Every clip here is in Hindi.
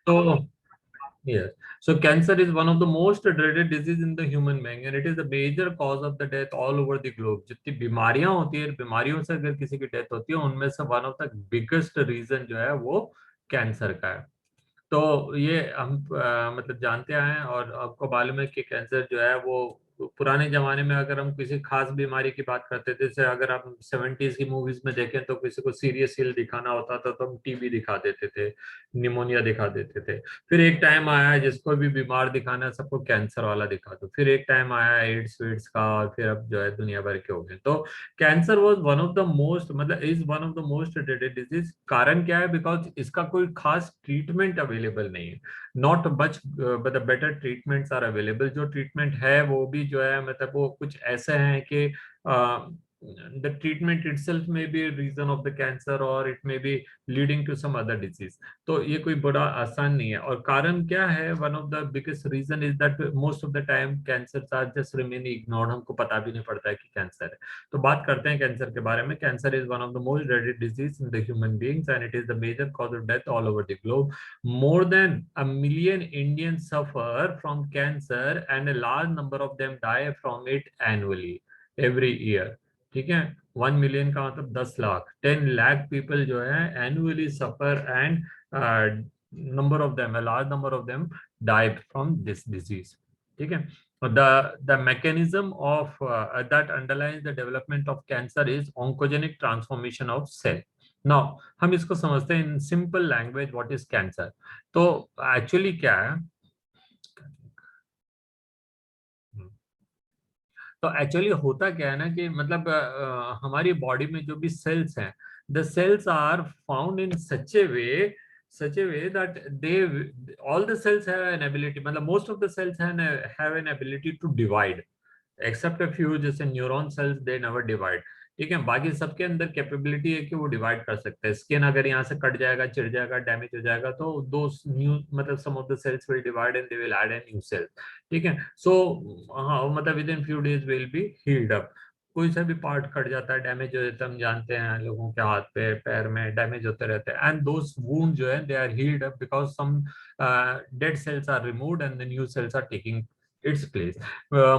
तो yes, so cancer is one of the most dreaded disease in the human being and it is the major cause of the death all over the globe. जितनी बीमारियां होती है, बीमारियों से अगर किसी की डेथ होती है उनमें से one of the biggest reason जो है वो कैंसर का है। तो ये हम मतलब जानते आए हैं और आपको मालूम है कि कैंसर जो है वो पुराने जमाने में अगर हम किसी खास बीमारी की बात करते थे, जैसे अगर आप 70s की मूवीज में देखें तो किसी को सीरियस इल दिखाना होता था तो हम टीबी दिखा देते थे, निमोनिया दिखा देते थे। फिर एक टाइम आया है जिसको भी बीमार दिखाना है सबको कैंसर वाला दिखा दो। फिर एक टाइम आया है एड्स वेड्स का और फिर अब जो है दुनिया भर के हो गए। तो cancer was one of the most मतलब is one of the most dreaded disease. कारण क्या है? बिकॉज इसका कोई खास ट्रीटमेंट अवेलेबल नहीं है। Not much but better treatments are available. जो ट्रीटमेंट है वो भी जो है मतलब वो कुछ ऐसे हैं कि the treatment itself may be a reason of the cancer or it may be leading to some other disease। तो ये कोई बड़ा आसान नहीं है। और कारण क्या है? One of the biggest reason is that most of the time cancer are just remain ignored. हमको पता भी नहीं पड़ता है कि कैंसर है। तो बात करते हैं कैंसर के बारे में। Cancer is one of the most dreaded disease in the human beings and it is the major cause of death all over the globe। More than a million Indians suffer from cancer and a large number of them die from it annually every year। ठीक है, 1 मिलियन का मतलब 10 लाख, 10 लाख पीपल जो है annually suffer and number of them, large number of them die from this disease. ठीक है, the mechanism of that underlies the development of cancer is oncogenic transformation of cell। now हम इसको समझते हैं in simple language what is cancer. तो एक्चुअली क्या है? तो एक्चुअली होता क्या है ना कि मतलब हमारी बॉडी में जो भी सेल्स हैं, the cells are found in such a way that they all the cells have an ability, मतलब most of the cells have an ability to divide except a few, जैसे neuron cells they never divide. ठीक है, बाकी सबके अंदर कैपेबिलिटी है कि वो डिवाइड कर सकते हैं। स्किन अगर यहाँ से कट जाएगा, चिढ़ जाएगा, डैमेज हो जाएगा तो दो न्यू मतलब some of the cells will divide and they will add a new cell. ठीक है, सो हाँ मतलब within few days will be healed up. कोई सा भी पार्ट कट जाता है, डैमेज हो जाता है, हम जानते हैं लोगों के हाथ पे पैर में डैमेज होते रहते हैं एंड दोस वुंड जो है they are healed up because some dead cells are removed and the new cells are taking its place।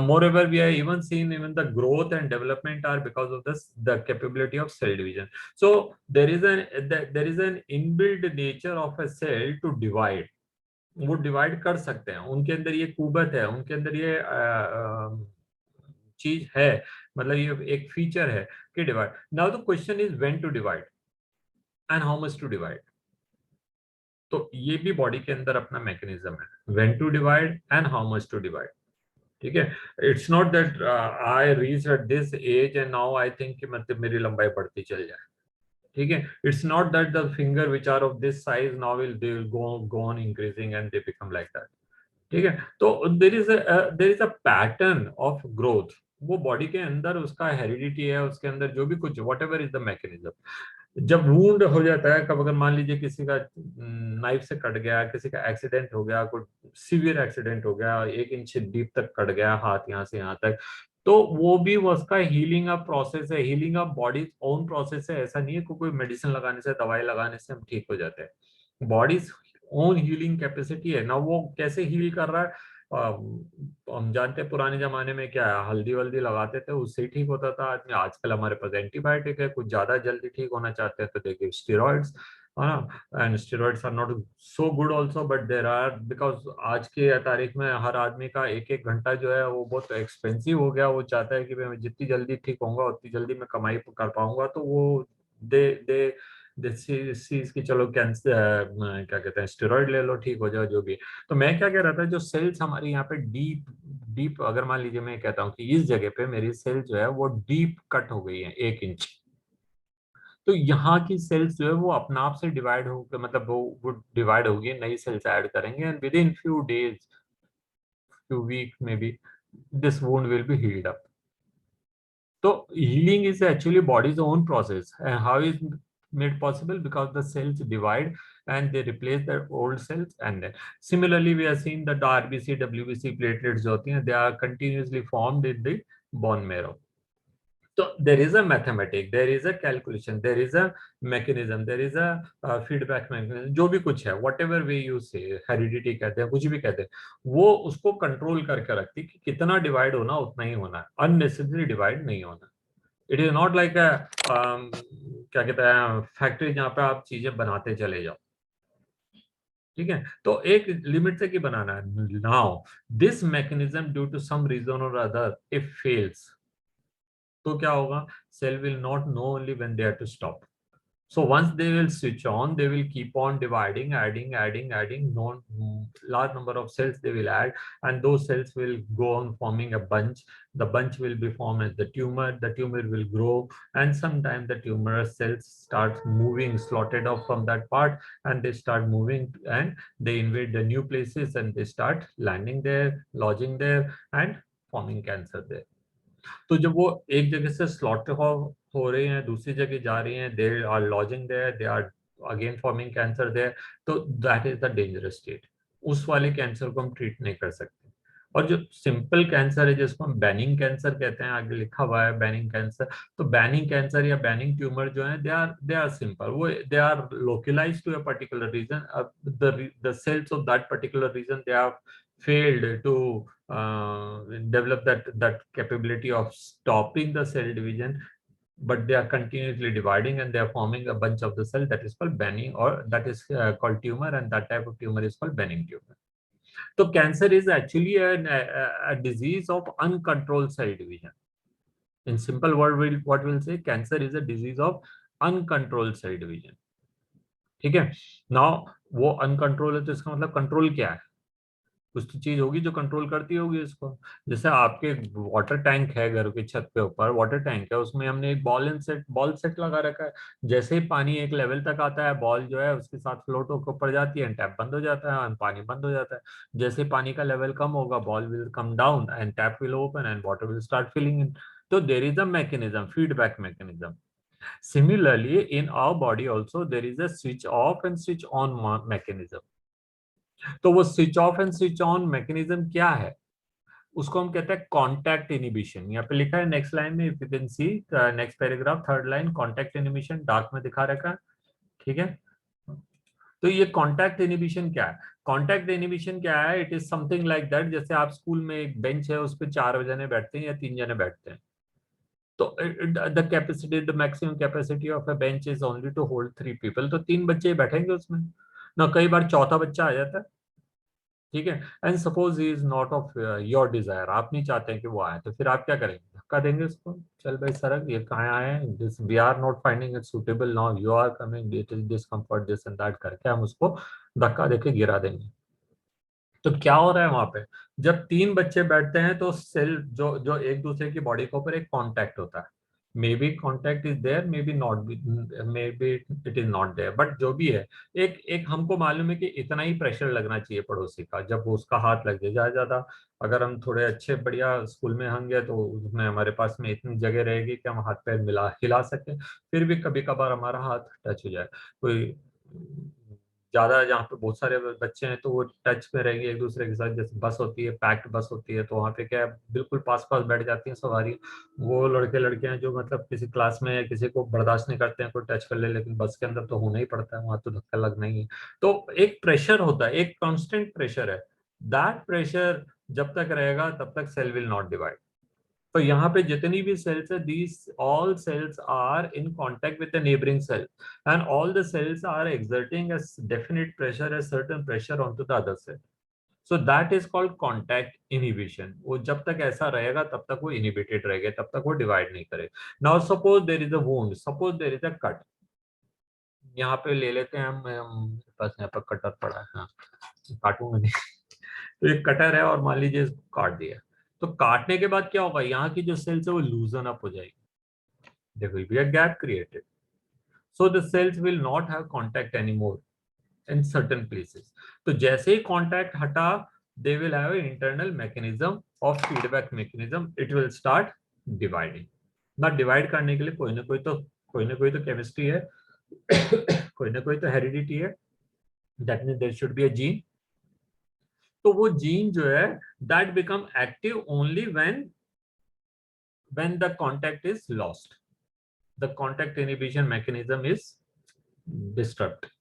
Moreover, we have even seen even the growth and development are because of this the capability of cell division। So there is an inbuilt nature of a cell to divide। वो डिवाइड कर सकते हैं, उनके अंदर ये कुवत है, उनके अंदर ये चीज है, मतलब ये एक फीचर है कि divide. Now the question is when to divide and how much to divide. तो ये भी बॉडी के अंदर अपना मैकेनिज्म है, when to divide and how much to divide. ठीक है, it's not that I reach at this age and now I think कि मतलब मेरी लंबाई बढ़ती चल जाए। ठीक है, it's not that the finger which are of this size now will they will go on increasing and they become like that. ठीक है, तो there is a pattern of growth. वो बॉडी के अंदर उसका हेरिडिटी है, उसके अंदर जो भी कुछ what ever is the mechanism. जब वूंड हो जाता है, कब अगर मान लीजिए किसी का नाइफ से कट गया, किसी का एक्सीडेंट हो गया, कोई सीवियर एक्सीडेंट हो गया, 1 इंच डीप तक कट गया हाथ यहाँ से यहाँ तक, तो वो भी उसका हीलिंग अप प्रोसेस है, healing up body own process है। ऐसा नहीं है कोई मेडिसिन लगाने से, दवाई लगाने से हम ठीक हो जाते हैं। बॉडी ओन हीलिंग कैपेसिटी है ना। वो कैसे हील कर रहा है? हम जानते हैं पुराने जमाने में क्या है, हल्दी वल्दी लगाते थे उससे ही ठीक होता था आदमी। आजकल हमारे पास एंटीबायोटिक है, कुछ ज्यादा जल्दी ठीक होना चाहते हैं तो देखिए स्टेरॉइड्स, है ना। And steroids are not so good also but there are, because आज के तारीख में हर आदमी का 1-1 घंटा जो है वो बहुत एक्सपेंसिव हो गया। वो चाहता है कि मैं जितनी जल्दी ठीक होऊंगा उतनी जल्दी मैं कमाई कर पाऊंगा। तो वो दे दे चीज की चलो कैंसर क्या कहते हैं स्टेरॉइड ले लो ठीक हो जाओ जो भी। तो मैं क्या कह रहा था, जो सेल्स हमारे यहाँ पे डीप डीप, अगर मान लीजिए मैं कहता हूँ कि इस जगह पे मेरी सेल जो है वो डीप कट हो गई है 1 इंच, तो यहाँ की सेल्स जो है वो अपने आप से डिवाइड हो, मतलब वो डिवाइड होगी, नई सेल्स ऐड करेंगे and within few days, few week maybe this wound will be healed up. तो healing is actually body's own process, and how is made possible? Because the cells divide and they replace the old cells, and then similarly we are seeing that the RBC, WBC platelets जो होती हैं, they are continuously formed in the bone marrow। So there is a mathematic, there is a calculation, there is a mechanism, there is a feedback mechanism, जो भी कुछ है, whatever way you say, heredity कहते हैं, कुछ भी कहते हैं, वो उसको कंट्रोल करके रखती है कि कितना डिवाइड होना उतना ही होना है, अननेसेसरी डिवाइड नहीं होना. इट इज नॉट लाइक क्या कहते हैं फैक्ट्री जहाँ पे आप चीजें बनाते चले जाओ. ठीक है, तो एक लिमिट से की बनाना है. Now this mechanism due to some reason और अदर इफ फेल्स, तो क्या होगा, cell will not know only when they have to stop. So once they will switch on, they will keep on dividing, adding. Large number of cells they will add, and those cells will go on forming a bunch. The bunch will be formed as the tumor. The tumor will grow, and sometimes the tumorous cells start moving, slotted off from that part, and they start moving, and they invade the new places, and they start landing there, lodging there, and forming cancer there. तो जब वो एक जगह से स्लॉट हो रहे हैं, दूसरी जगह जा रही हैं, they are lodging there, they are again forming cancer there, तो that is the dangerous state. उस वाले कैंसर को हम ट्रीट नहीं कर सकते. और जो सिंपल कैंसर है जिसको हम बैनिंग कैंसर कहते हैं, आगे लिखा हुआ है बैनिंग कैंसर. तो बैनिंग कैंसर या बैनिंग ट्यूमर जो है, दे आर सिंपल, वो they are localised to a particular region. The cells of that particular region they have failed to develop that capability of stopping the cell division, but they are continuously dividing and they are forming a bunch of the cell, that is called banning, or that is called tumor, and that type of tumor is called banning tumor. So cancer is actually a disease of uncontrolled cell division. In simple word, what we'll say, cancer is a disease of uncontrolled cell division. ठीक है. नाउ वो अनकंट्रोल है तो इसका मतलब कंट्रोल क्या है, कुछ तो चीज होगी जो कंट्रोल करती होगी इसको. जैसे आपके वाटर टैंक है घर के छत पे ऊपर, वाटर टैंक है, उसमें हमने एक बॉल सेट लगा रखा है. जैसे ही पानी एक लेवल तक आता है, बॉल जो है उसके साथ फ्लोट होकर ऊपर जाती है, टैप बंद हो जाता है, पानी बंद हो जाता है. जैसे ही पानी का लेवल कम होगा, ball will come down and tap will open and water will start filling in. तो there is a mechanism, feedback mechanism. Similarly, in our body also there is a switch off and switch on mechanism. तो वो switch off and switch on mechanism क्या है, उसको हम कहते हैं कॉन्टैक्ट इनिबिशन. यहाँ पे लिखा है नेक्स्ट लाइन में, if you can see next paragraph third line, contact inhibition dark में दिखा रखा है. ठीक है, तो ये कॉन्टैक्ट इनिबिशन क्या है. कॉन्टैक्ट इनिबिशन क्या है, it is something like that, जैसे आप स्कूल में एक बेंच है, उस पर 4 जने बैठते हैं या 3 जने बैठते हैं. तो the capacity, the maximum capacity of a bench is only to hold 3 people. तो 3 बच्चे बैठेंगे उसमें ना. कई बार चौथा बच्चा आ जाता है. ठीक है, and suppose he is not of your desire, आप नहीं चाहते हैं कि वो आए, तो फिर आप क्या करेंगे, धक्का देंगे उसको, चल भाई सरक, ये कहाँ आए, this we are not finding it suitable, now you are coming, it is discomfort, this and that करके हम उसको धक्का देके गिरा देंगे. तो क्या हो रहा है वहां पे, जब 3 बच्चे बैठते हैं तो सेल जो जो एक दूसरे की बॉडी के ऊपर एक कांटेक्ट होता है. Maybe contact is there, may be not, maybe it is not there, but जो भी है, एक एक हमको मालूम है कि इतना ही प्रेशर लगना चाहिए पड़ोसी का, जब वो उसका हाथ लग जाए. ज्यादा अगर हम थोड़े अच्छे बढ़िया स्कूल में होंगे तो उसमें हमारे पास में इतनी जगह रहेगी कि हम हाथ पैर मिला हिला सके. फिर भी कभी कभार हमारा हाथ टच हो जाए, कोई ज्यादा जहाँ पे बहुत सारे बच्चे हैं तो वो टच में रहेंगे एक दूसरे के साथ. जैसे बस होती है, पैक्ड बस होती है, तो वहाँ पे क्या है, बिल्कुल पास पास बैठ जाती है सवारी. वो लड़के लड़कियां जो मतलब किसी क्लास में या किसी को बर्दाश्त नहीं करते हैं कोई टच कर ले, लेकिन बस के अंदर तो होना ही पड़ता है, वहां तो धक्का लगना ही है. तो एक प्रेशर होता है, एक कॉन्स्टेंट प्रेशर है. दैट प्रेशर जब तक रहेगा तब तक सेल विल नॉट डिवाइड. तो यहाँ पे जितनी भी सेल्स है, these all cells are in contact with the neighboring cell, and all the cells are exerting a definite pressure, a certain pressure onto the other cell. So that is called contact inhibition. वो जब तक ऐसा रहेगा तब तक वो inhibited रहेगा, तब तक वो divide नहीं करेगा. Now suppose there is a wound, suppose there is a cut. यहाँ पे ले लेते हैं हम मेरे पास यहाँ पर कटर पड़ा है, हाँ काटूंगा नहीं. तो एक कटर है और मान लीजिए इसको काट दिया, तो काटने के बाद क्या होगा, यहाँ की जो सेल्स है वो लूजन अप हो जाएगी. there will be a gap created, so the cells will not have contact anymore in certain places. तो जैसे ही contact हटा, they will have an internal mechanism of feedback mechanism, it will start dividing. ना divide करने के लिए कोई ना कोई तो chemistry है, कोई ना कोई तो heredity है, that means there should be a gene. तो वो जीन जो है that become active only when when the contact is lost, the contact inhibition mechanism is disturbed.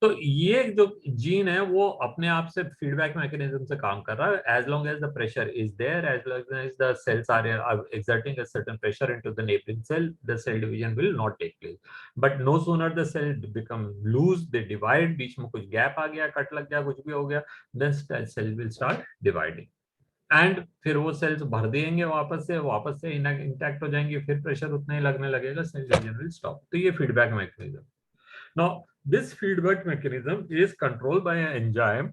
तो ये जो जीन है वो अपने आप से फीडबैक मैकेनिज्म से काम कर रहा है. As long as the pressure is there, as long as the cells are exerting a certain pressure into the neighboring cell, the cell division will not take place. But no sooner the cell become loose, they divide, बीच में कुछ गैप आ गया, कट लग गया, कुछ भी हो गया, then cell will start dividing. And फिर वो सेल्स भर देंगे वापस से इंटैक्ट हो जाएंगे, फिर प्रेशर उतना ही लगने लगेगा, सेल डिवीजन विल स्टॉप. तो ये feedback mechanism. Now, this feedback mechanism is controlled by an enzyme,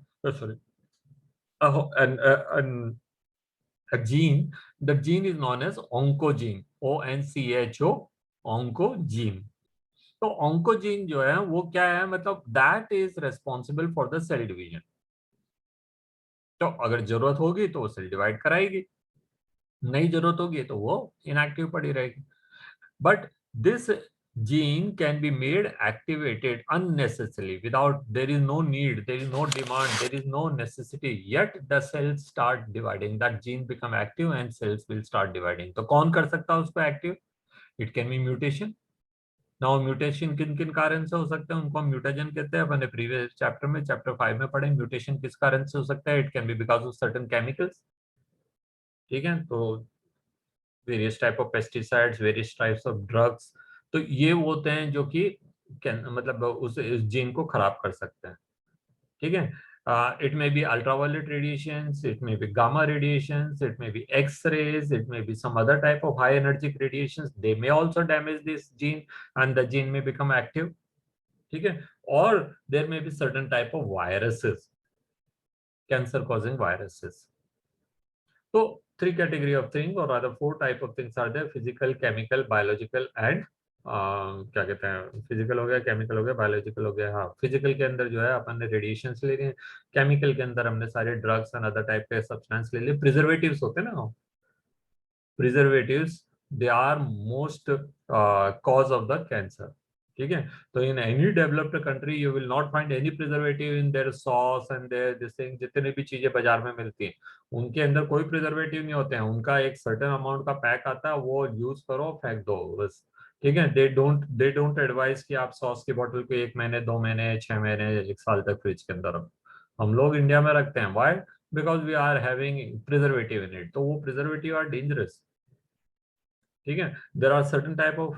a gene. The gene is known as oncogene, ONCHO, oncogene. तो oncogene जो है वो क्या है, मतलब that is responsible for the cell division. तो अगर जरूरत होगी तो वो सेल डिवाइड कराएगी, नहीं जरूरत होगी तो वो इनएक्टिव पड़ी रहेगी. But this gene can be made activated unnecessarily without, there is no need, there is no demand, there is no necessity, yet the cells start dividing. That gene become active and cells will start dividing. तो कौन कर सकता है उसको active? It can be mutation. Now mutation किन किन कारण से हो सकते हैं, उनको हम म्यूटाजन कहते हैं. अपने प्रीवियस चैप्टर में, चैप्टर 5 में पढ़े. म्यूटेशन किस कारण से हो सकता है? It can be because of certain chemicals. ठीक है, तो various type of pesticides, various types of drugs, तो ये वो होते हैं जो कि मतलब उस जीन को खराब कर सकते हैं. ठीक है, it may be ultraviolet radiations, it may be gamma radiations, it may be X rays, it may be some other type of high energy radiations. They may also damage this gene and the gene may become active. ठीक है, और there may be certain type of viruses, cancer causing viruses. So three category of things, or rather four type of things are there: physical, chemical, biological and क्या कहते हैं, फिजिकल हो गया, केमिकल हो गया, बायोलॉजिकल हो गया. हाँ, फिजिकल के अंदर जो है अपन ने रेडिएशन ले लिए, केमिकल के अंदर हमने सारे ड्रग्स एंड अदर टाइप के सब्सटेंस ले लिए. प्रिजर्वेटिव्स होते हैं ना, preservatives, they are most cause of the cancer. ठीक है, तो in any developed country you will not find any preservative in their sauce and their this thing. जितने भी चीजें बाजार में मिलती हैं उनके अंदर कोई प्रिजर्वेटिव नहीं होते हैं. उनका एक सर्टेन अमाउंट का पैक आता है, वो यूज करो, फेंक दो बस. ठीक है, दे डोंट एडवाइस कि आप सॉस की बोतल को 1 महीने, 2 महीने, 6 महीने, 1 साल तक फ्रिज के अंदर रखो. हम लोग इंडिया में रखते हैं. Why? Because we are having preservative in it. तो वो प्रिजर्वेटिव आर डेंजरस. ठीक है, there are certain type of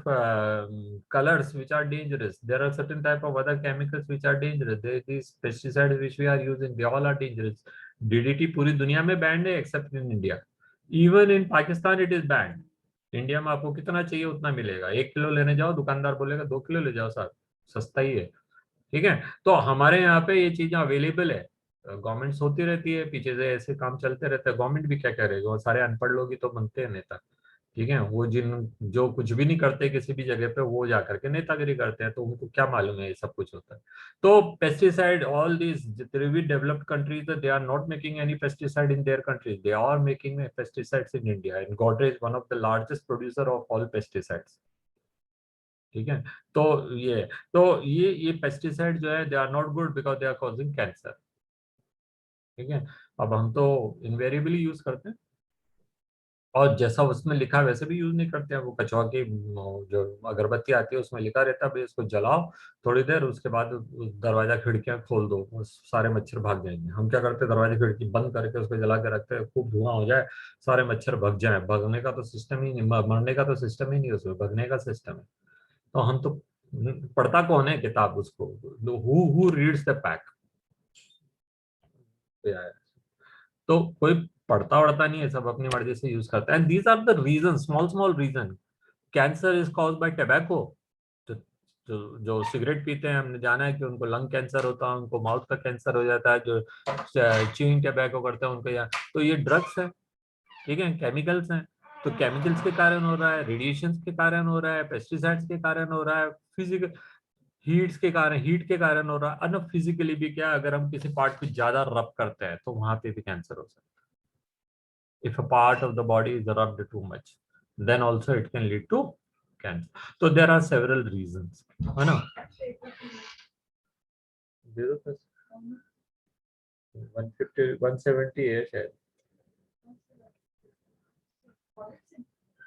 colors which are dangerous, there are certain type of other chemicals which are dangerous, these pesticides which we are using, they all are dangerous. DDT पूरी दुनिया में बैंड है except in India. Even in Pakistan it is banned. India में आपको कितना चाहिए उतना मिलेगा. 1 किलो लेने जाओ, दुकानदार बोलेगा 2 किलो ले जाओ सर, सस्ता ही है. ठीक है, तो हमारे यहाँ पे ये चीजें अवेलेबल है. गवर्नमेंट्स होती रहती है पीछे से, ऐसे काम चलते रहते हैं. गवर्नमेंट भी क्या करेगा, सारे अनपढ़ लोग ही तो बनते हैं नेता. ठीक है, वो जो कुछ भी नहीं करते किसी भी जगह पे, वो जाकर के नेतागिरी करते हैं, तो उनको क्या मालूम है ये सब कुछ होता है. तो पेस्टिसाइड, ऑल दीज जितने भी developed countries, they are not making any pesticide in their countries, they are making pesticides in India. And Godrej one of the largest producer of all pesticides. ठीक है, तो ये पेस्टिसाइड जो है, they are not good because they are causing cancer. ठीक है, अब हम तो इनवेरिएबली यूज करते हैं, और जैसा उसमें लिखा है वैसे भी यूज नहीं करते हैं. वो कचवा की जो अगरबत्ती आती है उसमें लिखा रहता है भाई इसको जलाओ थोड़ी देर, उसके बाद दरवाजा खिड़कियां खोल दो, सारे मच्छर भाग जाएंगे. हम क्या करते हैं, दरवाजा खिड़की बंद करके उसको जला के रखते हैं, खूब धुआं हो जाए, सारे मच्छर भग जाए. भगने का तो सिस्टम ही नहीं, मरने का तो सिस्टम ही नहीं, उसमें भगने का सिस्टम है. तो हम तो, पढ़ता कौन है किताब उसको, हु रीड्स द पैक. तो कोई पढ़ता वढ़ता नहीं है, सब अपनी मर्जी से यूज करता है. And these are the reason, small small reason. Cancer is cause by tobacco. तो जो सिगरेट पीते हैं, हमने जाना है कि उनको लंग कैंसर होता है, उनको माउथ का कैंसर हो जाता है. जो च्यूइंग टोबैको करते हैं उनको, या तो ये ड्रग्स है. ठीक है, केमिकल्स हैं. तो केमिकल्स के कारण हो रहा है, रेडिएशन के कारण हो रहा है, पेस्टिसाइड्स के कारण हो रहा है, फिजिकल हीट के कारण हो रहा है. और फिजिकली भी क्या, अगर हम किसी पार्ट पे ज्यादा रब करते हैं तो वहां पे भी कैंसर हो सकता है. if a part of the body is rubbed too much, then also it can lead to cancer. So there are several reasons, है ना. 150 170 है शायद.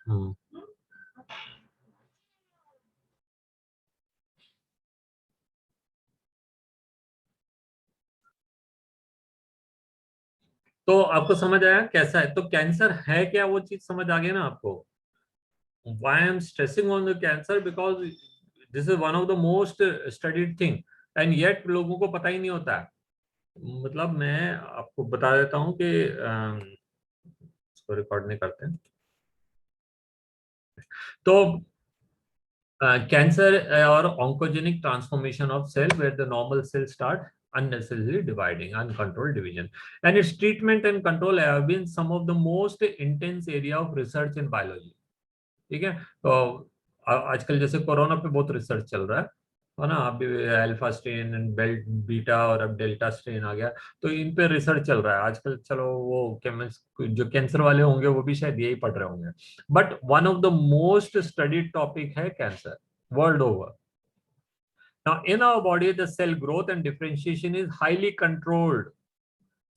हम्म। तो आपको समझ आया कैसा है? तो कैंसर है क्या, वो चीज समझ आ गई ना आपको? why I'm stressing on the cancer because this is one of the most studied thing and yet लोगों को पता ही नहीं होता है। मतलब मैं आपको बता देता हूँ कि इसको रिकॉर्ड नहीं करते हैं। तो कैंसर और oncogenic transformation of cell where the normal cell start unnecessarily dividing uncontrolled division and its treatment and control have been some of the most intense area of research in biology। ठीक है। तो आजकल जैसे कोरोना पे बहुत रिसर्च चल रहा है ना? अभी alpha strain and belt beta और अब डेल्टा स्ट्रेन आ गया, तो इन पे रिसर्च चल रहा है आजकल। चलो वो केमिस्ट जो कैंसर वाले होंगे वो भी शायद यही पढ़ रहे होंगे, but one of the most studied topic है cancer world over. Now, in our body, the cell growth and differentiation is highly controlled।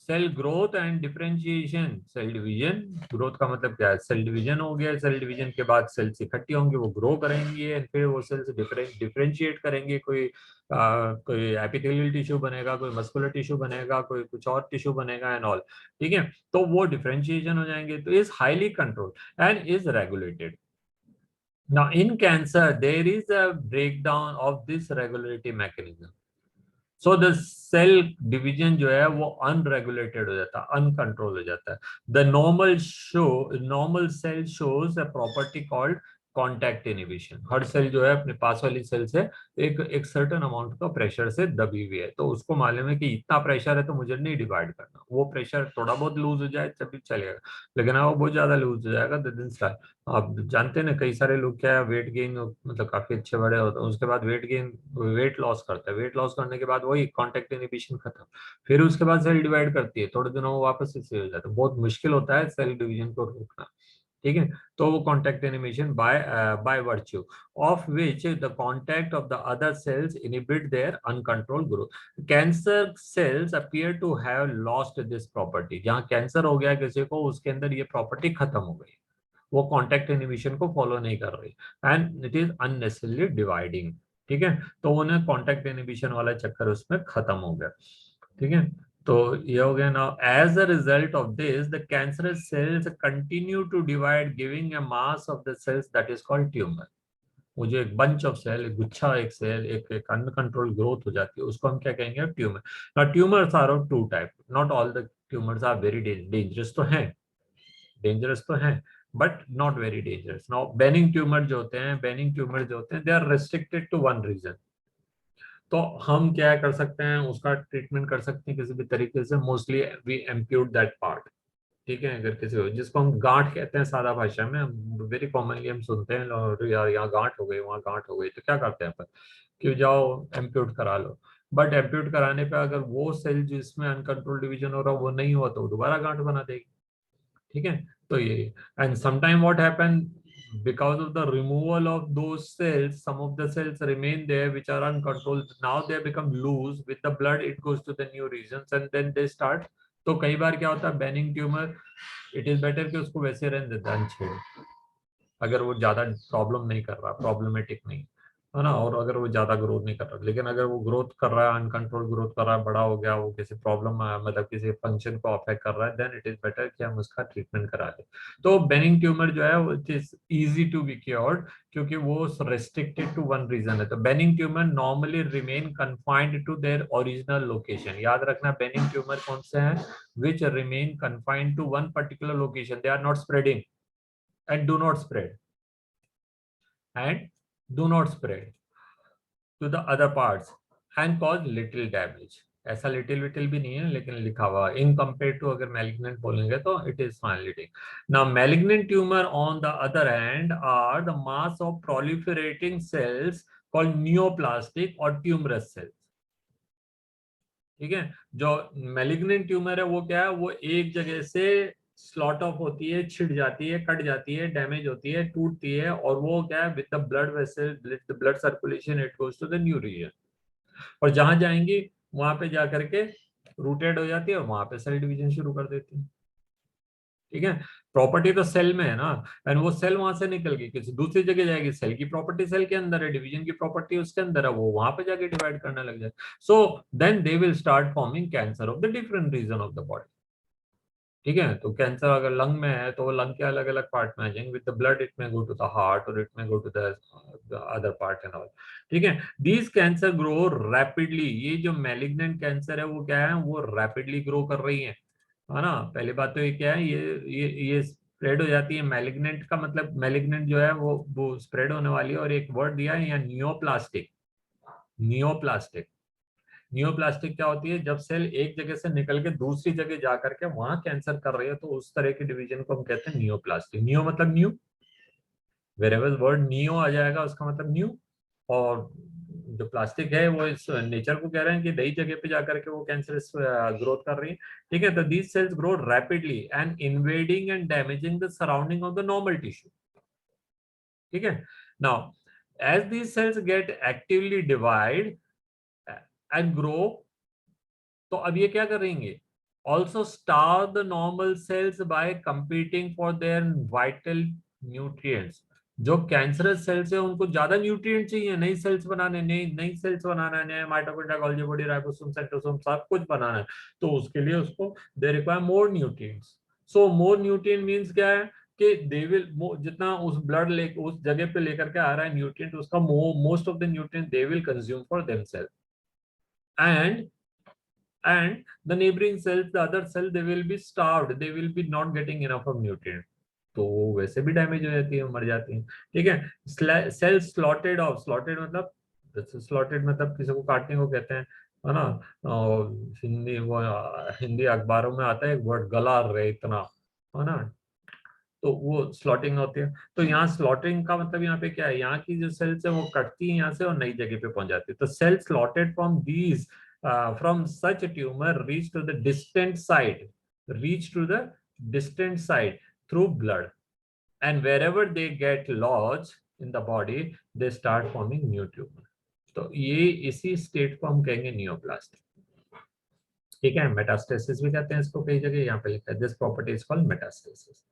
Cell growth and differentiation, cell division, growth का मतलब क्या है? सेल डिवीजन हो गया, सेल डिवीजन के बाद सेल्स इकट्ठी होंगी, वो ग्रो करेंगी एंड फिर वो सेल्स डिफरेंशिएट करेंगे। कोई एपिथेलियल टिश्यू बनेगा, कोई मस्कुलर टिश्यू बनेगा, कोई कुछ और टिश्यू बनेगा एंड ऑल। ठीक है, तो वो डिफरेंशिएशन हो जाएंगे, तो is highly control and is regulated. Now in cancer there is a breakdown of this regulatory mechanism. So the cell division जो है वो अनरेगुलेटेड हो जाता है, अनकंट्रोल हो जाता है। The normal cell shows a property called contact inhibition. हर सेल जो है अपने पास वाली सेल से एक एक सर्टेन अमाउंट का प्रेशर से दबी हुई है, तो उसको मालूम है कि इतना प्रेशर है तो मुझे नहीं डिवाइड करना। वो प्रेशर थोड़ा बहुत लूज हो जाए तभी चलेगा, लेकिन अगर वो बहुत ज्यादा लूज हो जाएगा तो दिन स्टार्ट। आप जानते हैं ना, कई सारे लोग क्या है, वेट गेन मतलब काफी अच्छे बड़े होते हैं, उसके बाद वेट लॉस करता है, वेट लॉस करने के बाद वही कांटेक्ट इनहिबिशन खत्म, फिर उसके बाद सेल डिवाइड करती है, थोड़े दिनों में वापस से हो जाता है। बहुत मुश्किल होता है सेल डिवीजन को रोकना। ठीक है, तो वो contact inhibition by virtue of which the contact of the other cells inhibit their uncontrolled growth. Cancer cells appear to have lost this property. जहां कैंसर हो गया किसी को, उसके अंदर ये प्रॉपर्टी खत्म हो गई, वो कॉन्टैक्ट एनिमेशन को फॉलो नहीं कर रही and it is unnecessarily dividing. ठीक है, तो उन्हें कॉन्टैक्ट एनिमेशन वाला चक्कर उसमें खत्म हो गया। ठीक है, तो ये हो गया। Now as a result of this the cancerous cells continue to divide giving a mass of the cells that is called tumour. वो जो एक बंच ऑफ सेल, एक गुच्छा, एक सेल, एक अनकंट्रोल ग्रोथ हो जाती है, उसको हम क्या कहेंगे? Tumour. Now tumours are of two type, not all the tumours are very dangerous तो हैं, डेंजरस तो हैं but not very dangerous. Now benign tumour जो होते हैं, they are restricted to one region. तो हम क्या कर सकते हैं, उसका ट्रीटमेंट कर सकते हैं किसी भी तरीके से। Mostly we amputate that part. ठीक है, अगर किसी को, जिसको हम गांठ कहते हैं सादा भाषा में, वेरी कॉमनली हम सुनते हैं, "और यार यहाँ गांठ हो गई, वहाँ गांठ हो गई", तो क्या करते हैं अपन कि जाओ एम्प्यूट करा लो। बट एम्प्यूट कराने पे अगर वो सेल जिसमें अनकंट्रोल डिवीजन हो रहा है वो नहीं हुआ तो वो दोबारा गांठ बना देगी। ठीक है, तो ये and sometime what happen, because of the removal of those cells, some of the cells remain there which are uncontrolled, now they become loose with the blood, it goes to the new regions and then they start। तो कई बार क्या होता है, benign tumour it is better कि उसको वैसे रहने देता है अनछेड़, अगर वो ज्यादा प्रॉब्लम नहीं कर रहा, प्रॉब्लमेटिक नहीं है ना, और अगर वो ज्यादा ग्रोथ नहीं कर रहा। लेकिन अगर वो ग्रोथ कर रहा है, अनकंट्रोल ग्रोथ कर रहा है, बड़ा हो गया, वो किसी प्रॉब्लम मतलब किसी फंक्शन को अफेक्ट कर रहा है, देन इट इज बेटर कि हम उसका ट्रीटमेंट करा दें। तो बेनिंग ट्यूमर जो है वो it is easy to be cured, क्योंकि वो रेस्ट्रिक्टेड टू वन रीजन है। तो benign tumour normally remain confined to their original location. याद रखना, बेनिंग ट्यूमर कौन से हैं? Which remain confined to one particular location, they are not spreading and do not spread and do not spread to the other parts and cause little damage। ऐसा लिटिल विटिल भी नहीं है, लेकिन लिखा हुआ इन कंपेयर टू, अगर मैलिग्नेंट बोलेंगे तो it is fine little. Now malignant tumour on the other hand are the mass of proliferating cells called neoplastic और ट्यूमरस सेल्स। ठीक है, जो मैलिग्नेंट ट्यूमर है वो क्या है, वो एक जगह से स्लॉट ऑफ होती है, छिड़ जाती है, कट जाती है, डैमेज होती है, टूटती है, और वो क्या है, with the blood vessel, with blood circulation it goes to the new region, और जहां जाएंगी वहां पे जाकर के रूटेड हो जाती है और वहां पे सेल डिवीजन शुरू कर देती है। ठीक है, प्रॉपर्टी तो सेल में है ना, एंड वो सेल वहां से निकल के किसी दूसरी जगह जाएगी, सेल की प्रॉपर्टी सेल के अंदर है, डिवीजन की प्रॉपर्टी उसके अंदर है, वो वहां पे जाके डिवाइड करने लग जाए। So then they will start forming cancer of the different region of the body. ठीक है, तो कैंसर अगर लंग में है तो वो लंग के अलग अलग पार्ट में आ जाएंगे, with the blood it may go to the heart और it may go to the other part and all. ठीक है, दीज कैंसर ग्रो रैपिडली। ये जो मैलिग्नेंट कैंसर है वो क्या है, वो रैपिडली ग्रो कर रही है ना। पहली बात तो ये क्या है, ये स्प्रेड हो जाती है। मैलिग्नेंट का मतलब, मैलिग्नेंट जो है वो स्प्रेड होने वाली है। और एक वर्ड दिया है यहाँ, नियोप्लास्टिक। नियोप्लास्टिक, नियोप्लास्टिक क्या होती है, जब सेल एक जगह से निकल के दूसरी जगह जा करके वहां कैंसर कर रही है, तो उस तरह के डिवीजन को हम कहते हैं नियोप्लास्टिक। नियो मतलब न्यू, वेरेवर वर्ड नियो आ जाएगा उसका मतलब न्यू। और जो प्लास्टिक है वो इस नेचर को कह रहे हैं कि नई जगह पे जाकर के वो कैंसरस ग्रोथ कर रही है। ठीक है, तो these cells grow rapidly and invading and damaging the surrounding of the normal tissue. ठीक है, now as these cells get actively divide and grow, तो अब ये क्या करेंगे, also starve the normal cells by competing for their vital nutrients. जो कैंसरस सेल्स है उनको ज्यादा न्यूट्रिएंट चाहिए, नई सेल्स बनाने, नई नई सेल्स बनाना है, नया माइटोकॉन्ड्रिया, गोल्गी बॉडी, राइबोसोम, साइटोसोम सब कुछ बनाना है, तो उसके लिए उसको they require more nutrients. So more nutrient means क्या है कि दे विल, जितना उस ब्लड ले उस जगह पे लेकर के आ रहा है न्यूट्रिएंट, उसका most of the nutrient they will consume for themselves, and the neighboring cells, the other cell, they will be starved, they will be not getting enough of nutrient, तो वो वैसे भी डैमेज हो जाती है, मर जाती है। ठीक है, सेल स्लॉटेड ऑफ, स्लॉटेड मतलब, स्लॉटेड मतलब किसी को काटने को कहते हैं, है ना। और हिंदी वो हिंदी अखबारों में आता है एक वर्ड, गला रहे इतना, है ना, तो वो स्लॉटिंग होती है। तो यहाँ स्लॉटिंग का मतलब यहाँ पे क्या है, यहाँ की जो सेल्स है वो कटती है यहाँ से और नई जगह पे पहुंच जाती है। तो cell slotted from these from such tumour reach to the distant site, reach to the distant site through blood, and wherever they get lodge in the body they start forming new tumour. तो ये इसी स्टेट को हम कहेंगे नियोप्लास्टिक। ठीक है, मेटास्टेसिस भी कहते हैं इसको कई जगह, यहाँ पे लिखा है this property is called metastasis.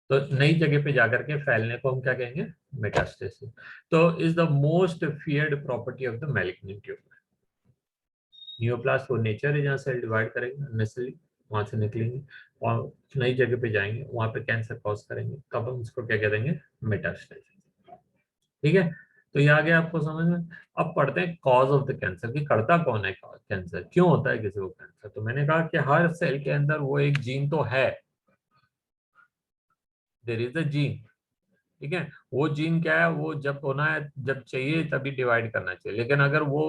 तो नई जगह पे जाकर के फैलने को हम क्या कहेंगे, मेटास्टेसिस। तो is the most feared property of the malignant tumour. Neoplast वो नेचर है जहाँ सेल डिवाइड करेंगे नेचुरली, वहां से निकलेंगे और नई जगह पे जाएंगे, वहां पे कैंसर कॉज करेंगे, तब हम उसको क्या कह देंगे, मेटास्टेसिस। ठीक है, तो ये आ गया आपको समझ में। अब पढ़ते हैं कॉज ऑफ द कैंसर, कि करता कौन है कैंसर, क्यों होता है किसी को कैंसर। तो मैंने कहा कि हर सेल के अंदर वो एक जीन तो है, देयर इज अ जीन। ठीक है, वो जीन क्या है, वो जब होना है, जब चाहिए तभी डिवाइड करना चाहिए, लेकिन अगर वो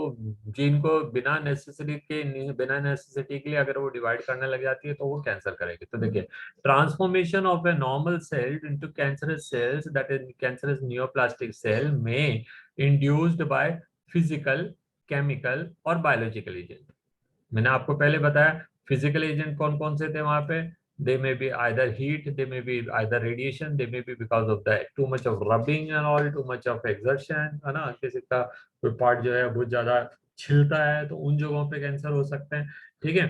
जीन को बिना नेसेसिटी के लिए अगर वो डिवाइड करने लग जाती है तो वो कैंसर करेगी। तो देखिए, transformation of a normal cell into cancerous cells, that is cancerous neoplastic cell, में इंड्यूस्ड बाय फिजिकल, केमिकल और बायोलॉजिकल एजेंट। मैंने आपको पहले बताया फिजिकल एजेंट कौन कौन से थे वहां पे, they may be either heat, they may be either radiation, they may be because of the too much of rubbing and all, too much of exertion, है ना, किसी का कोई पार्ट जो है बहुत ज्यादा छिलता है तो उन जगहों पे कैंसर हो सकते हैं। ठीक है,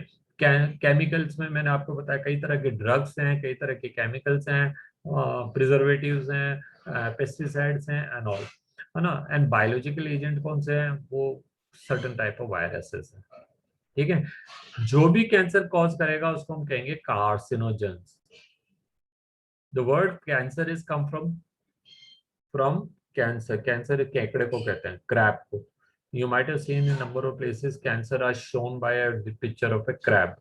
केमिकल्स में मैंने आपको बताया कई तरह के ड्रग्स हैं, कई तरह के केमिकल्स हैं, प्रिजर्वेटिव्स हैं, पेस्टिसाइड्स हैं एंड ऑल, है ना। एंड बायोलॉजिकल एजेंट कौन से हैं, वो सर्टन टाइप ऑफ वायरसेस हैं। ठीक है, जो भी कैंसर कॉज करेगा उसको हम कहेंगे carcinogens. The word cancer is come from cancer, cancer केकड़े को कहते हैं, क्रैब को। You might have seen in number of places cancer are shown by a picture of a crab.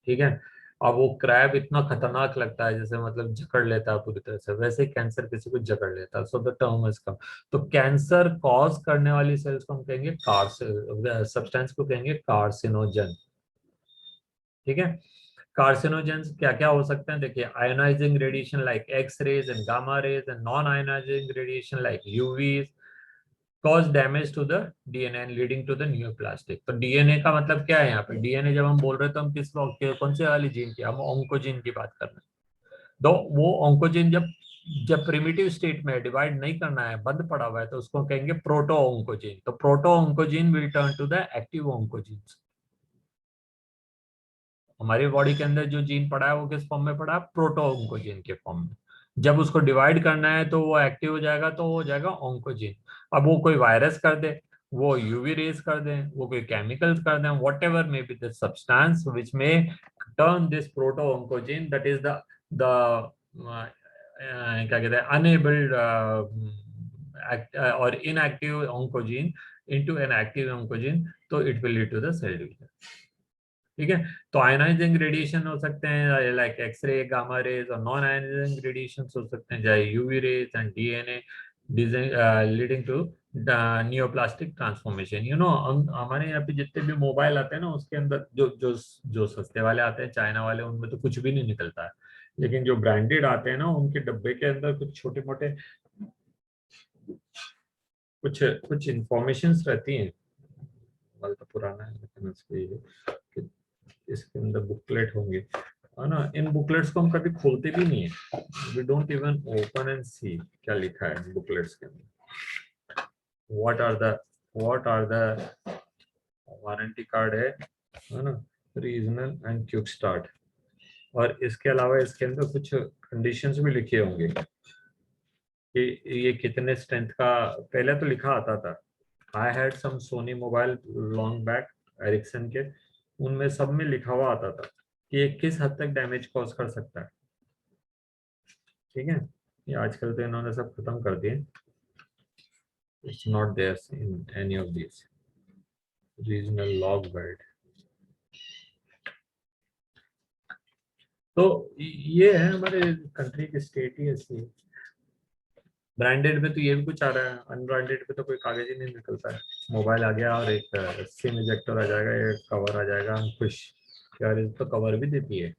ठीक है, अब वो क्रैब इतना खतरनाक लगता है जैसे मतलब जकड़ लेता है पूरी तरह से, वैसे ही कैंसर किसी को जकड़ लेता है। So the term is come. तो कैंसर कॉज करने वाली सेल्स को हम कहेंगे सब्सटेंस को कहेंगे कार्सिनोजन। ठीक है, कार्सिनोजेंस क्या क्या हो सकते हैं, देखिए, ionizing radiation like X rays and gamma rays, and non ionizing radiation like UVs cause damage to the DNA and leading to the neoplastic. तो डीएनए का मतलब क्या है यहाँ पे, डीएनए जब हम बोल रहे हैं तो हम कौन से वाली जीन की, हम ऑन्कोजीन की बात कर रहे हैं। तो वो ऑन्कोजीन जब जब प्रिमिटिव स्टेट में डिवाइड नहीं करना है, बंद पड़ा हुआ है, तो उसको कहेंगे प्रोटो ऑन्कोजीन। तो proto oncogene will turn to the active oncogene. हमारी बॉडी के अंदर जो जीन पड़ा है वो किस फॉर्म में पड़ा है, प्रोटो ऑन्कोजीन के फॉर्म में। जब उसको डिवाइड करना है तो वो एक्टिव हो जाएगा, तो हो जाएगा ऑन्कोजीन। अब वो कोई वायरस कर दे, वो यूवी रेज कर दें, वो कोई केमिकल्स कर दें, whatever may be the substance which may turn this proto oncogene, that is the क्या कहते हैं अनेबल्ड और inactive oncogene into an active oncogene, तो it will lead to the cell division. ठीक है। तो आयनाइजिंग रेडिएशन हो सकते हैं लाइक एक्सरे, गामा रेज, और नॉन आयनाइजिंग रेडिएशन हो सकते हैं चाहे UV rays and DNA leading to neoplastic transformation. You know हमारे यहाँ पे जितने भी मोबाइल आते हैं ना, उसके अंदर जो जो जो सस्ते वाले आते हैं चाइना वाले, उनमें तो कुछ भी नहीं निकलता है, लेकिन जो ब्रांडेड आते हैं ना, उनके डब्बे के अंदर कुछ छोटे मोटे कुछ कुछ इंफॉर्मेशन रहती हैं। मोबाइल तो पुराना है लेकिन उसके इसके अंदर बुकलेट होंगे, है ना। इन बुकलेट्स को हम कभी खोलते भी नहीं है, we don't even open and see क्या लिखा है बुकलेट्स के अंदर। What are the warranty card है ना, रीजनल एंड क्विक स्टार्ट। और इसके अलावा इसके अंदर कुछ कंडीशंस भी लिखे होंगे कि ये कितने स्ट्रेंथ का, पहले तो लिखा आता था। I had some Sony mobile long back, Ericsson के, उनमें सब में लिखा हुआ आता था कि ये किस हद तक डैमेज कॉज कर सकता है। ठीक है, ये आजकल तो इन्होंने सब खत्म कर दिए, it's not there in any of this regional log belt. तो ये है हमारे कंट्री की स्टेट ही ऐसी है। ब्रांडेड में तो ये भी कुछ आ रहा है, अनब्रांडेड पे तो कोई कागज ही नहीं निकलता है। मोबाइल आ गया और एक सिम इजेक्टर आ जाएगा, एक कवर आ जाएगा, हम खुश। यार ये तो कवर भी देती है।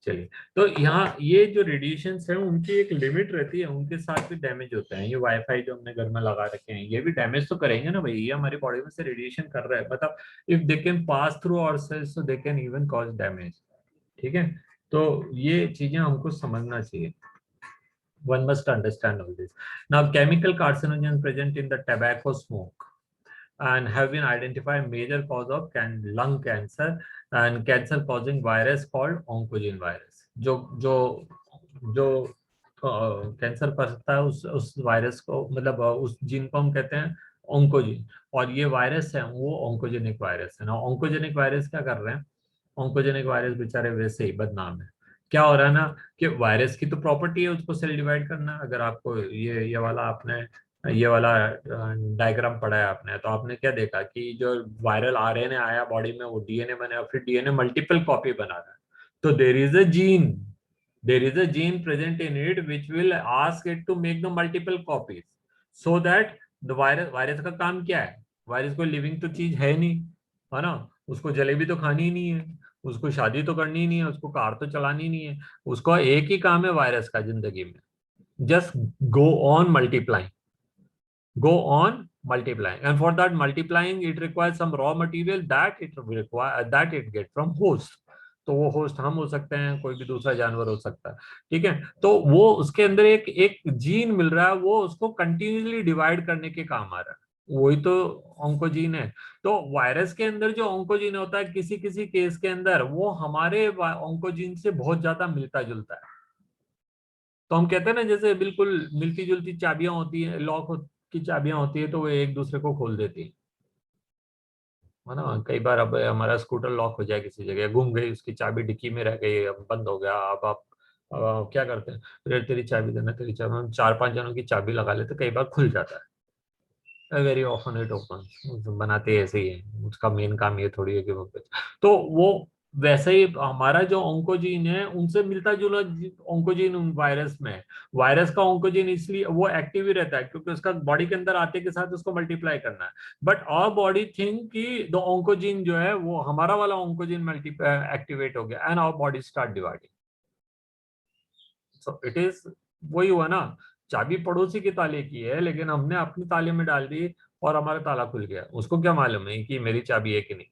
चलिए, तो यहाँ ये जो रेडिएशंस है उनकी एक लिमिट रहती है, उनके साथ भी डैमेज होता है। ये वाईफाई जो हमने घर में लगा रखे हैं, ये भी डैमेज तो करेंगे ना भाई, ये हमारी बॉडी में से रेडिएशन कर रहा है, मतलब if they can pass through our cells, so they can even cause damage. ठीक है, तो ये चीजें हमको समझना चाहिए। One must understand all this. Now, chemical carcinogen present in the tobacco smoke and have been identified major cause of lung cancer and cancer causing virus called oncogene virus. जो जो कैंसर करता है उस वायरस को, मतलब उस जीन को हम कहते हैं ओंकोजीन, और ये वायरस है वो ओंकोजेनिक वायरस है ना। ओंकोजेनिक वायरस क्या कर रहे हैं, ओंकोजेनिक वायरस बेचारे वैसे ही बदनाम है। क्या हो रहा है ना कि वायरस की तो प्रॉपर्टी है उसको सेल डिवाइड करना। अगर आपको ये वाला आपने ये वाला डायग्राम पढ़ा है आपने, तो आपने क्या देखा कि जो वायरल आरएनए आया बॉडी में, वो डीएनए बना, फिर डीएनए मल्टीपल कॉपी बना रहा है। तो there is a gene present in it which will ask it to make the multiple copies, so that the virus virus का काम क्या है, वायरस को लिविंग तो चीज है नहीं, है ना। उसको जलेबी तो खानी ही नहीं है, उसको शादी तो करनी ही नहीं है, उसको कार तो चलानी नहीं है। उसको एक ही काम है वायरस का जिंदगी में, just go on multiplying, go on multiplying, and for that multiplying it requires some raw material that it require that it get from host। तो वो होस्ट हम हो सकते हैं, कोई भी दूसरा जानवर हो सकता है। ठीक है, तो वो उसके अंदर एक एक जीन मिल रहा है, वो उसको कंटिन्यूसली डिवाइड करने के काम आ रहा है, वही तो ऑन्कोजीन है। तो वायरस के अंदर जो ऑन्कोजीन होता है किसी किसी केस के अंदर, वो हमारे ऑन्कोजीन से बहुत ज्यादा मिलता जुलता है। तो हम कहते हैं ना, जैसे बिल्कुल मिलती जुलती चाबियां होती है, की चाबियां होती है, तो वो एक दूसरे को खोल देती है ना। कई बार अब हमारा स्कूटर लॉक हो जाए, किसी जगह गुम गई, उसकी चाबी डिक्की में रह गई, अब बंद हो गया, अब आप क्या करते हैं, फिर तेरी चाबी देना, तेरी चाबी, हम 4-5 जनों की चाबी लगा लेते, कई बार खुल जाता है, वेरी ऑफन इट ओपन। बनाते ऐसे ही है, उसका मेन काम ये थोड़ी है कि वो, तो वो वैसे ही हमारा जो ऑन्कोजीन है उनसे मिलता जुला ऑन्कोजीन वायरस में है। वायरस का ऑन्कोजीन इसलिए वो एक्टिव ही रहता है क्योंकि उसका बॉडी के अंदर आते के साथ उसको मल्टीप्लाई करना है। बट आवर बॉडी थिंक कि द ऑन्कोजीन जो है वो हमारा वाला ऑन्कोजीन मल्टी एक्टिवेट हो गया and our body start dividing. So it is, वही हुआ ना, चाबी पड़ोसी के ताले की है लेकिन हमने अपने ताले में डाल दी और हमारा ताला खुल गया, उसको क्या मालूम है कि मेरी चाबी है कि नहीं।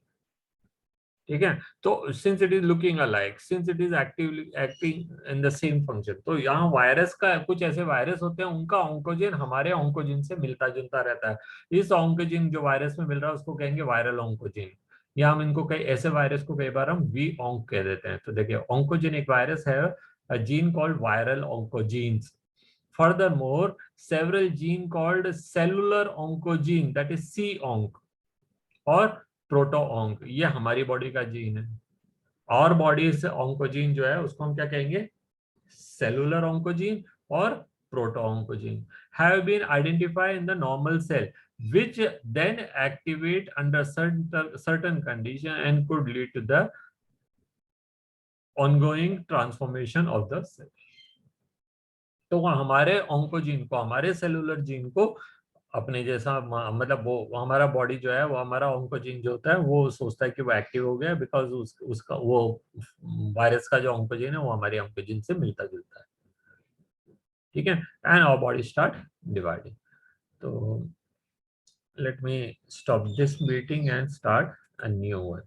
ठीक है, तो since it is looking alike, since it is actively acting in the same function, तो यहाँ वायरस का कुछ ऐसे वायरस होते हैं उनका ऑन्कोजीन हमारे ऑन्कोजीन से मिलता जुलता रहता है। इस ऑन्कोजीन जो वायरस में मिल रहा है उसको कहेंगे वायरल ऑन्कोजीन। या हम इनको कई ऐसे वायरस को कई बार हम वी ऑन्क कह देते हैं। तो देखिए ऑन्कोजीन एक वायरस है, a gene called viral oncogenes. Furthermore, several gene called cellular oncogene, that is C-onc और प्रोटो-onc, ये हमारी बॉडी का जीन है। और बॉडी से ऑन्कोजीन जो है उसको हम क्या कहेंगे, सेलुलर ऑन्कोजीन और प्रोटो-oncogene have been identified in the normal cell, which then activate under certain condition and could lead to the ongoing transformation of the cell. तो हमारे ऑन्कोजीन को, हमारे सेलुलर जीन को अपने जैसा मतलब वो हमारा बॉडी जो है वो हमारा ऑन्कोजीन जो होता है वो सोचता है कि वो एक्टिव हो गया, बिकॉज उसका वो वायरस का जो ऑन्कोजीन है वो हमारे ऑन्कोजीन से मिलता जुलता है, ठीक है। And our body start dividing. तो let me stop this meeting and start a new one.